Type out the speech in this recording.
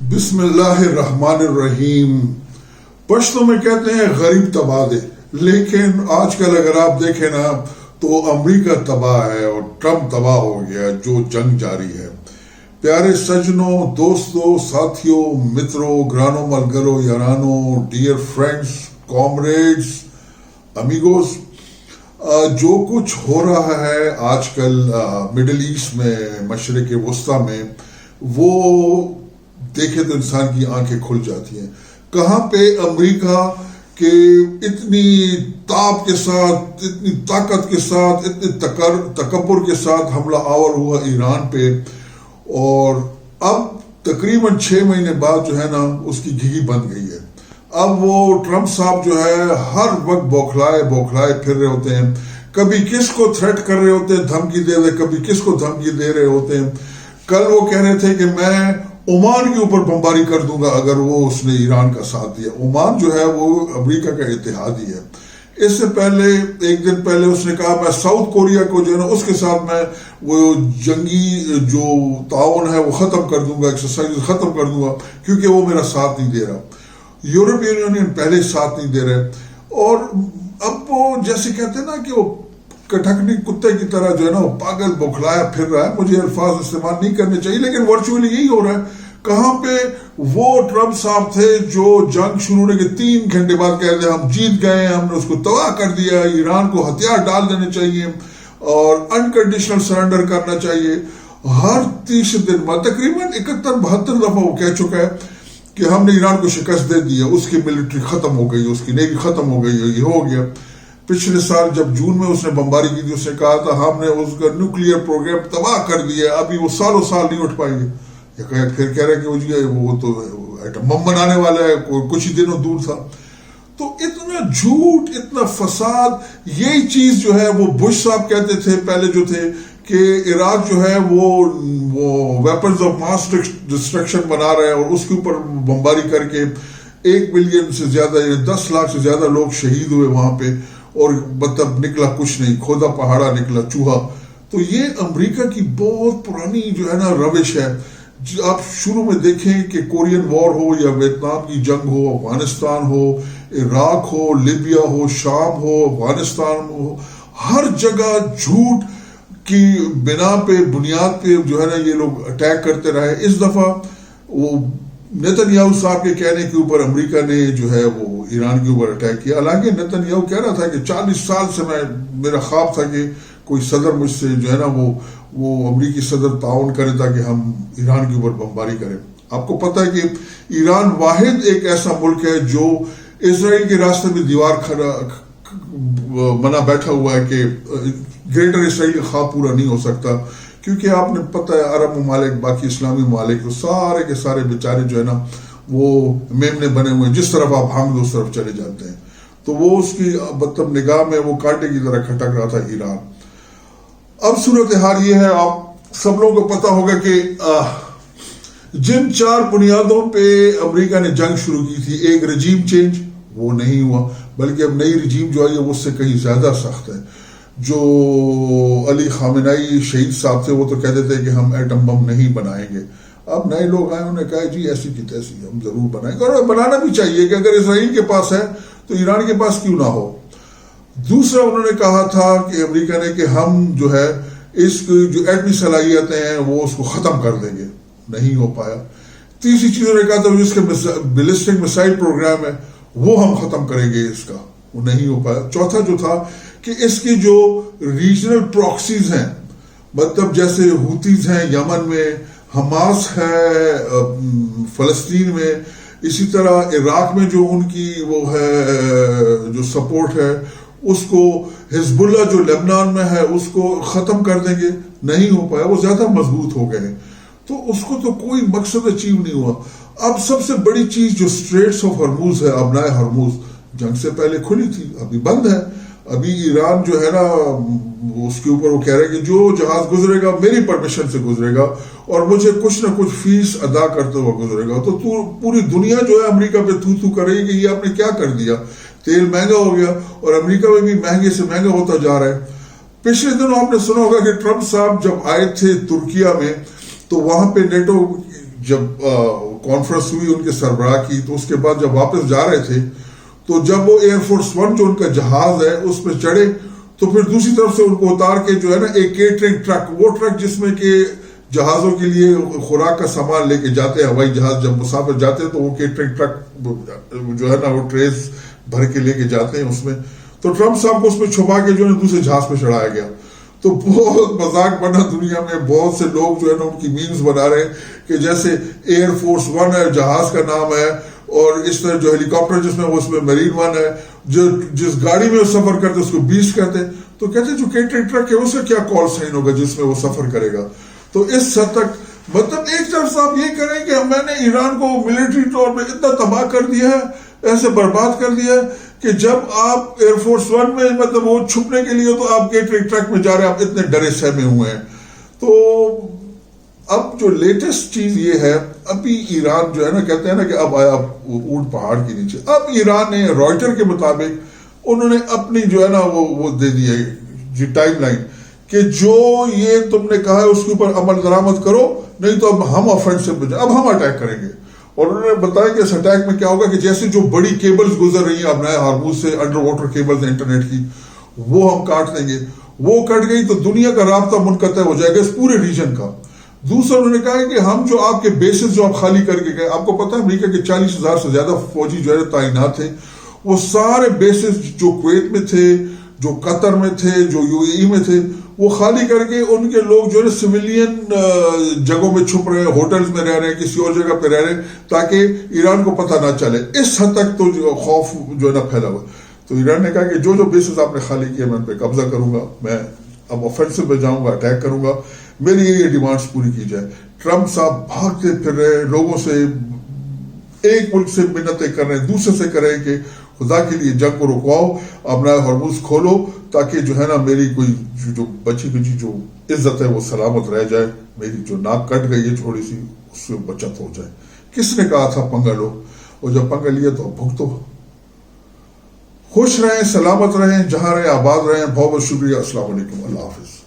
بسم اللہ الرحمن الرحیم. پشتوں میں کہتے ہیں غریب تباہ دے، لیکن آج کل اگر آپ دیکھیں نا تو امریکہ تباہ ہے اور ٹرمپ تباہ ہو گیا جو جنگ جاری ہے. پیارے سجنوں، دوستوں، ساتھیوں، متروں، گرانو ملگرو، یارانو، ڈیئر فرینڈز، کامریڈز، امیگوز، جو کچھ ہو رہا ہے آج کل مڈل ایسٹ میں، مشرق وسطیٰ میں، وہ دیکھے تو انسان کی آنکھیں کھل جاتی ہیں. کہاں پہ امریکہ کے اتنی تاب کے ساتھ، اتنی طاقت کے ساتھ، اتنے تکبر کے ساتھ حملہ آور ہوا ایران پہ، اور اب تقریباً 6 مہینے بعد جو ہے نا اس کی گھیگی بن گئی ہے. اب وہ ٹرمپ صاحب جو ہے ہر وقت بوکھلائے پھر رہے ہوتے ہیں. کبھی کس کو تھریٹ کر رہے ہوتے ہیں، دھمکی دے رہے، کبھی کس کو دھمکی دے رہے ہوتے ہیں. کل وہ کہہ رہے تھے کہ میں عمان کے اوپر بمباری کر دوں گا اگر وہ اس نے ایران کا ساتھ دیا. عمان جو ہے وہ امریکہ کا اتحادی ہے. اس سے پہلے ایک دن پہلے اس نے کہا میں ساؤتھ کوریا کو جو ہے نا اس کے ساتھ میں وہ جنگی جو تعاون ہے وہ ختم کر دوں گا، ایکسرسائز ختم کر دوں گا، کیونکہ وہ میرا ساتھ نہیں دے رہا. یورپین یونین پہلے ساتھ نہیں دے رہے، اور اب وہ جیسے کہتے ہیں نا کہ وہ کٹھکنی کتے کی طرح جو ہے نا وہ پاگل بوکھلایا پھر رہا ہے. مجھے الفاظ استعمال نہیں کرنے چاہیے، لیکن ورچولی یہی ہو رہا ہے. کہاں پہ وہ ٹرمپ صاحب تھے جو جنگ شروع ہونے کے 3 گھنٹے بعد کہہ رہے ہم جیت گئے، ہم نے اس کو تباہ کر دیا، ایران کو ہتھیار ڈال دینے چاہیے اور انکنڈیشنل سرنڈر کرنا چاہیے. ہر 30 دن بعد تقریباً 71-72 دفعہ وہ کہہ چکا ہے کہ ہم نے ایران کو شکست دے دیا، اس کی ملٹری ختم ہو گئی، اس کی نیوی ختم ہو گئی، یہ ہو گیا. پچھلے سال جب جون میں اس نے بمباری کی تھی، اس نے کہا تھا ہم نے اس کا نیوکلیئر پروگرام تباہ کر دیا، ابھی وہ سالوں سال نہیں اٹھ پائیں گے. پھر کہہ رہے کہ وہ تو ایٹم بم بنانے والا ہے، کچھ ہی دنوں دور تھا. تو اتنا جھوٹ، اتنا فساد. یہی چیز جو ہے وہ بش صاحب کہتے تھے پہلے جو تھے کہ عراق جو ہے وہ ویپنز آف ماس ڈسٹرکشن بنا رہا ہے، اور اس کے اوپر بمباری کر کے 1 ملین سے زیادہ، 10 لاکھ سے زیادہ لوگ شہید ہوئے وہاں پہ، اور مطلب نکلا کچھ نہیں، کھودا پہاڑا نکلا چوہا. تو یہ امریکہ کی بہت پرانی جو ہے نا روش ہے. آپ شروع میں دیکھیں کہ کورین وار ہو یا ویتنام کی جنگ ہو، افغانستان ہو، عراق ہو، لیبیا ہو، شام ہو، افغانستان ہو، ہر جگہ جھوٹ کی بنیاد پہ جو ہے نا یہ لوگ اٹیک کرتے رہے. اس دفعہ وہ نیتن یاہو صاحب کے کہنے کے اوپر امریکہ نے جو ہے وہ ایران کے اوپر اٹیک کیا. حالانکہ نیتن یاہو کہہ رہا تھا کہ 40 سال سے میرا خواب تھا کہ کوئی صدر مجھ سے جو ہے نا وہ امریکی صدر تعاون کرے تاکہ ہم ایران کے اوپر بمباری کریں. آپ کو پتہ ہے کہ ایران واحد ایک ایسا ملک ہے جو اسرائیل کے راستے میں دیوار بنا بیٹھا ہوا ہے کہ گریٹر اسرائیل کا خواب پورا نہیں ہو سکتا. کیونکہ آپ نے پتہ ہے عرب ممالک، باقی اسلامی ممالک تو سارے کے سارے بیچارے جو ہے نا وہ میمنے بنے ہوئے ہیں، جس طرف آپ ہم اس طرف چلے جاتے ہیں. تو وہ اس کی مطلب نگاہ میں وہ کانٹے کی طرح کھٹک رہا تھا ایران. اب صورتحال یہ ہے، آپ سب لوگوں کو پتہ ہوگا کہ جن 4 بنیادوں پہ امریکہ نے جنگ شروع کی تھی، ایک رجیم چینج، وہ نہیں ہوا، بلکہ اب نئی رجیم جو آئی ہے وہ اس سے کہیں زیادہ سخت ہے. جو علی خامنائی شہید صاحب تھے وہ تو کہتے تھے کہ ہم ایٹم بم نہیں بنائیں گے. اب نئے لوگ آئے، انہوں نے کہا جی ایسی کی تیسی ہم ضرور بنائیں گے، اور بنانا بھی چاہیے کہ اگر اسرائیل کے پاس ہے تو ایران کے پاس کیوں نہ ہو. دوسرا انہوں نے کہا تھا کہ امریکہ نے کہ ہم جو ہے اس کی جو ایٹمی صلاحیتیں ہیں وہ اس کو ختم کر دیں گے. نہیں ہو پایا. تیسری چیز انہوں نے کہا تھا اس کے بیلسٹک میسائل پروگرام ہے وہ ہم ختم کریں گے، اس کا وہ نہیں ہو پایا. چوتھا جو تھا کہ اس کی جو ریجنل پراکسیز ہیں، مطلب جیسے ہوتیز ہیں یمن میں، حماس ہے فلسطین میں، اسی طرح عراق میں جو ان کی وہ ہے جو سپورٹ ہے، اس کو حزب اللہ جو لبنان میں ہے اس کو ختم کر دیں گے. نہیں ہو پایا، وہ زیادہ مضبوط ہو گئے، تو اس کو تو کوئی مقصد اچیو نہیں ہوا. اب سب سے بڑی چیز جو اسٹریٹس آف ہرموز ہے، ابنائے ہرموز، جنگ سے پہلے کھلی تھی، ابھی بند ہے. ابھی ایران جو ہے نا اس کے اوپر وہ کہہ رہے کہ جو جہاز گزرے گا میری پرمیشن سے گزرے گا اور مجھے کچھ نہ کچھ فیس ادا کرتے ہوا گزرے گا. تو پوری دنیا جو ہے امریکہ پہ تھو تھو کرے گی کہ یہ آپ نے کیا کر دیا. تیل مہنگا ہو گیا اور امریکہ میں بھی مہنگے سے مہنگا ہوتا جا رہا ہے. پچھلے دنوں آپ نے سنا ہوگا کہ ٹرمپ صاحب جب آئے تھے ترکیہ میں تو وہاں پہ نیٹو جب کانفرنس ہوئی ان کے سربراہ کی، تو اس کے بعد جب واپس جا رہے تھے تو جب وہ ایئر فورس ون جو ان کا جہاز ہے اس پہ چڑھے تو پھر دوسری طرف سے ان کو اتار کے جو ہے نا ایک کیٹرنگ ٹرک، وہ ٹرک جس میں کہ جہازوں کے لیے خوراک کا سامان لے کے جاتے ہیں، ہوائی جہاز جب مسافر جاتے ہیں تو وہ کیٹرنگ ٹرک جو ہے نا وہ ٹریز بھر کے لے کے جاتے ہیں اس میں، تو ٹرمپ صاحب کو اس میں چھپا کے جو ہے دوسرے جہاز پہ چڑھایا گیا. تو بہت مذاق بنا دنیا میں، بہت سے لوگ جو ہے نا ان کی میمز بنا رہے ہیں کہ جیسے ایئر فورس ون ہے جہاز کا نام ہے، اور اس طرح جو ہیلی کاپٹر جس میں وہ اس میں میرین ون ہے، جو جس گاڑی میں وہ سفر کرتے اس کو بیسٹ کہتے ہیں. تو کہتے ہیں جو کیٹرنگ ٹرک ہے اس کا کیا کال سائن ہوگا جس میں وہ سفر کرے گا. تو اس حد تک مطلب ایک طرف سے آپ یہ کریں کہ میں نے ایران کو ملٹری طور پہ اتنا تباہ کر دیا ہے، ایسے برباد کر دیا ہے کہ جب آپ ایئر فورس ون میں مطلب وہ چھپنے کے لیے تو آپ کیٹرنگ ٹرک میں جا رہے ہیں، آپ اتنے ڈرے سہمے ہوئے ہیں. تو اب جو لیٹسٹ چیز یہ ہے، ابھی ایران جو ہے نا کہتے ہیں نا کہ اب آیا اونٹ پہاڑ کے نیچے. اب ایران نے رائٹر کے مطابق انہوں نے اپنی جو ہے نا وہ دے دی ہے جی ٹائم لائن کہ جو یہ تم نے کہا ہے اس کے اوپر عمل درآمد کرو، نہیں تو اب ہم آفینسو پہ جائیں، اب ہم اٹیک کریں گے. اور انہوں نے بتایا کہ اس اٹیک میں کیا ہوگا کہ جیسے جو بڑی کیبلز گزر رہی ہیں اب نئے ہارموز سے، انڈر واٹر کیبلز انٹرنیٹ کی، وہ ہم کاٹ دیں گے. وہ کٹ گئی تو دنیا کا رابطہ منقطع ہو جائے گا اس پورے ریجن کا. دوسرا انہوں نے کہا ہے کہ ہم جو آپ کے بیسز جو آپ خالی کر کے گئے، آپ کو پتا ہے امریکہ کے 40,000 سے زیادہ فوجی جو ہے تعینات تھے، وہ سارے بیسز جو کویت میں تھے، جو قطر میں تھے، جو UAE میں تھے، وہ خالی کر کے ان کے لوگ جو ہے سویلین جگہوں میں چھپ رہے ہیں، ہوٹلز میں رہ رہے ہیں، کسی اور جگہ پہ رہ رہے ہیں تاکہ ایران کو پتہ نہ چلے. اس حد تک تو جو خوف جو ہے نا پھیلا ہوا. تو ایران نے کہا کہ جو بیسز آپ نے خالی کیے میں ان پہ قبضہ کروں گا، میں اب آفینسو پہ جاؤں گا، اٹیک کروں گا، میری یہ ڈیمانڈز پوری کی جائے. ٹرمپ صاحب بھاگتے پھر رہے لوگوں سے، ایک ملک سے منتیں کر رہے ہیں، دوسرے سے کر رہے ہیں کہ خدا کے لیے جنگ کو رکواؤ، اپنا ہرمز کھولو تاکہ جو ہے نا میری کوئی جو بچی بچی جو عزت ہے وہ سلامت رہ جائے، میری جو ناک کٹ گئی ہے تھوڑی سی اس سے بچت ہو جائے. کس نے کہا تھا پنگا لو، اور جب پنگا لیا تو بھگتو. خوش رہیں، سلامت رہیں، جہاں رہیں آباد رہیں. بہت بہت شکریہ. السلام علیکم، اللہ حافظ.